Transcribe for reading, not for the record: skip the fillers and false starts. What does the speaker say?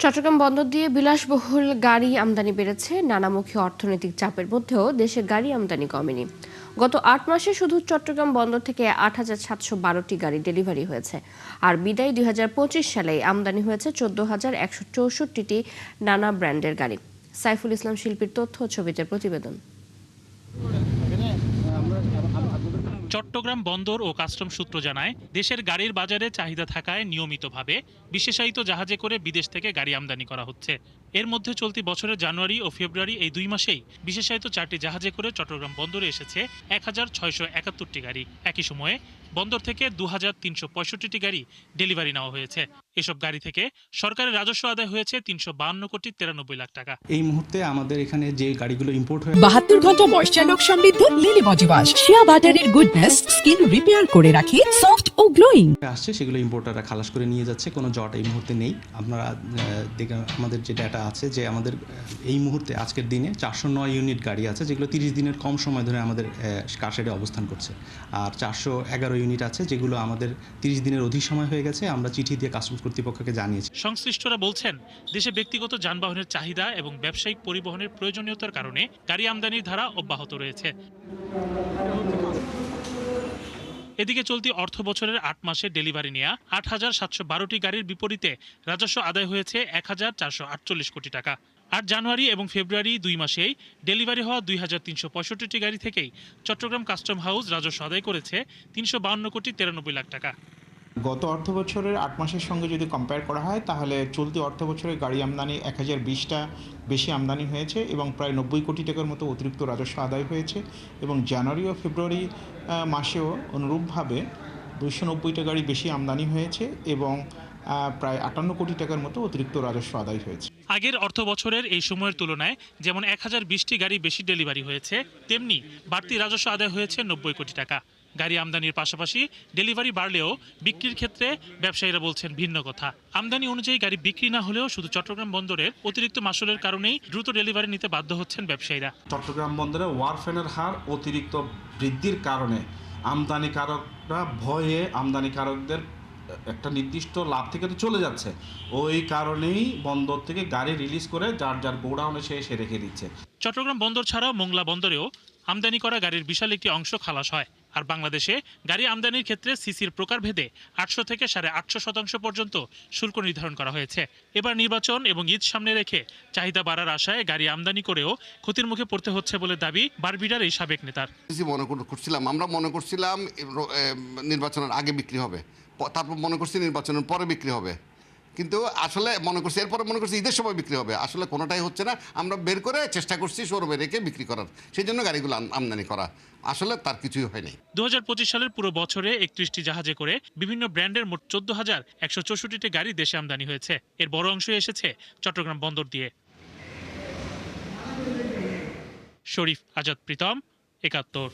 চট্টগ্রাম বন্দর দিয়ে বিলাসবহুল গাড়ি আমদানি বেড়েছে। নানামুখী অর্থনৈতিক চাপের মধ্যেও দেশে গাড়ি আমদানি কমেনি। গত ৮ মাসে শুধু চট্টগ্রাম বন্দর থেকে ৮,৭১২টি গাড়ি ডেলিভারি হয়েছে। আর বিদায়ী ২০২৫ সালে আমদানি হয়েছে ১৪,১৬৪টি নানা ব্র্যান্ডের গাড়ি। সাইফুল ইসলাম শিল্পীর তথ্য ও ছবিতে প্রতিবেদন। চট্টগ্রাম বন্দর ও কাস্টম সূত্র জানায়, দেশের গাড়ির বাজারে চাহিদা থাকায় নিয়মিতভাবে বিশেষায়িত জাহাজে করে বিদেশ থেকে গাড়ি আমদানি করা হচ্ছে। এর মধ্যে চলতি বছরের জানুয়ারি ও ফেব্রুয়ারি এই ২ মাসেই বিশেষায়িত 4টি জাহাজে করে চট্টগ্রাম বন্দরে এসেছে ১,৬৭১টি গাড়ি। একই সময়ে বন্দর থেকে ২,৩৬৫টি গাড়ি ডেলিভারি নেওয়া হয়েছে। এসব গাড়ি থেকে সরকারের রাজস্ব আদায় হয়েছে ৩৫২,৯৩,লাখ টাকা। এই মুহূর্তে আমাদের এখানে যে গাড়িগুলো ইম্পোর্ট হয়ে ৭২ ঘন্টা ময়েশ্চার লক সমৃদ্ধ লিলি বডি ওয়াশ শিয়া বাটারের গুডনেস স্কিন রিপেয়ার করে রাখে সফট ও গ্লোয়িং আসছে, সেগুলো ইম্পোর্টাররা খালাস করে নিয়ে যাচ্ছে। কোনো জট এই মুহূর্তে নেই। আপনারা দেখেন, আমাদের যে ডাটা আছে যে আমাদের এই মুহূর্তে আজকের দিনে 409 ইউনিট গাড়ি আছে, যেগুলো 30 দিনের কম সময় ধরে আমাদের কারশেডে অবস্থান করছে। আর 411 ইউনিট আছে যেগুলো আমাদের 30 দিনের অধিক সময় হয়ে গেছে। আমরা চিঠি দিয়ে কাস্টমস কর্তৃপক্ষকে জানিয়েছি। সংশ্লিষ্টরা বলছেন, দেশে ব্যক্তিগত যানবাহনের চাহিদা এবং ব্যবসায়িক পরিবহনের প্রয়োজনীয়তার কারণে গাড়ি আমদানির ধারা অব্যাহত রয়েছে। এদিকে চলতি অর্থ বছরের ৮ মাসে ডেলিভারি নেওয়া ৮,৭১২টি গাড়ির বিপরীতে রাজস্ব আদায় হয়েছে ১,৪৪৮ কোটি টাকা। আর জানুয়ারি এবং ফেব্রুয়ারি ২ মাসেই ডেলিভারি হওয়া ২,৩৬৫টি গাড়ি থেকেই চট্টগ্রাম কাস্টম হাউস রাজস্ব আদায় করেছে ৩৫২,৯৩,লাখ টাকা। গত অর্থ বছরের ৮ মাসের সঙ্গে যদি কম্পেয়ার করা হয়, তাহলে চলতি অর্থ বছরের গাড়ি আমদানি ১,০২০টা বেশি আমদানি হয়েছে এবং প্রায় ৯০ কোটি টাকার মতো অতিরিক্ত রাজস্ব আদায় হয়েছে। এবং জানুয়ারি ও ফেব্রুয়ারি মাসেও অনুরূপভাবে ২৯০টা গাড়ি বেশি আমদানি হয়েছে এবং প্রায় ৫৮ কোটি টাকার মতো অতিরিক্ত রাজস্ব আদায় হয়েছে। আগের অর্থ বছরের এই সময়ের তুলনায় যেমন ১,০২০টি গাড়ি বেশি ডেলিভারি হয়েছে, তেমনি বাড়তি রাজস্ব আদায় হয়েছে ৯০ কোটি টাকা। গাড়ি আমদানির পাশাপাশি ডেলিভারি বাড়লেও বিক্রির ক্ষেত্রে ব্যবসায়ীরা বলছেন ভিন্ন কথা। আমদানি অনুযায়ী গাড়ি বিক্রি না হলেও শুধু চট্টগ্রাম বন্দরের অতিরিক্ত মাসুলের কারণেই দ্রুত ডেলিভারি নিতে বাধ্য হচ্ছেন ব্যবসায়ীরা। চট্টগ্রাম বন্দরে ওয়ারফেনের হার অতিরিক্ত বৃদ্ধির কারণে আমদানিকারকরা ভয়ে আমদানিকারকদের একটা নির্দিষ্ট লাভ থেকে তো চলে যাচ্ছে। ওই কারণেই বন্দর থেকে গাড়ি রিলিজ করে যার যার গোডাউনে সে রেখে দিচ্ছে। চট্টগ্রাম বন্দর ছাড়াও মোংলা বন্দরেও আমদানি করা গাড়ির বিশাল একটি অংশ খালাস হয়। আর বাংলাদেশে গাড়ি আমদানির ক্ষেত্রে সিসির প্রকারভেদে ৮০০ থেকে ৮৫০% পর্যন্ত শুল্ক নির্ধারণ করা হয়েছে। এবার নির্বাচন এবং ঈদ সামনে রেখে চাহিদা বাড়ার আশায় গাড়ি আমদানি করেও ক্ষতির মুখে পড়তে হচ্ছে বলে দাবি বারবিডার এই সাবেক নেতার। আমরা মনে করছিলাম নির্বাচনের আগে বিক্রি হবে, তারপর মনে করছি নির্বাচনের পরে বিক্রি হবে, কিন্তু আসলে এরপরে মনে করছি ঈদের সময় বিক্রি হবে। আসলে কোনোটাই হচ্ছে না। আমরা বের করে চেষ্টা করছি শোরুমে রেখে বিক্রি করার, সেই জন্য গাড়িগুলো আমদানি করা, আসলে তার কিছুই হয়নি। ২০২৫ সালের পুরো বছরে ৩১টি জাহাজে করে বিভিন্ন ব্র্যান্ডের মোট ১৪,১৬৪টি গাড়ি দেশে আমদানি হয়েছে। এর বড় অংশই এসেছে চট্টগ্রাম বন্দর দিয়ে। শরীফ আজাদ প্রীতম, ৭১।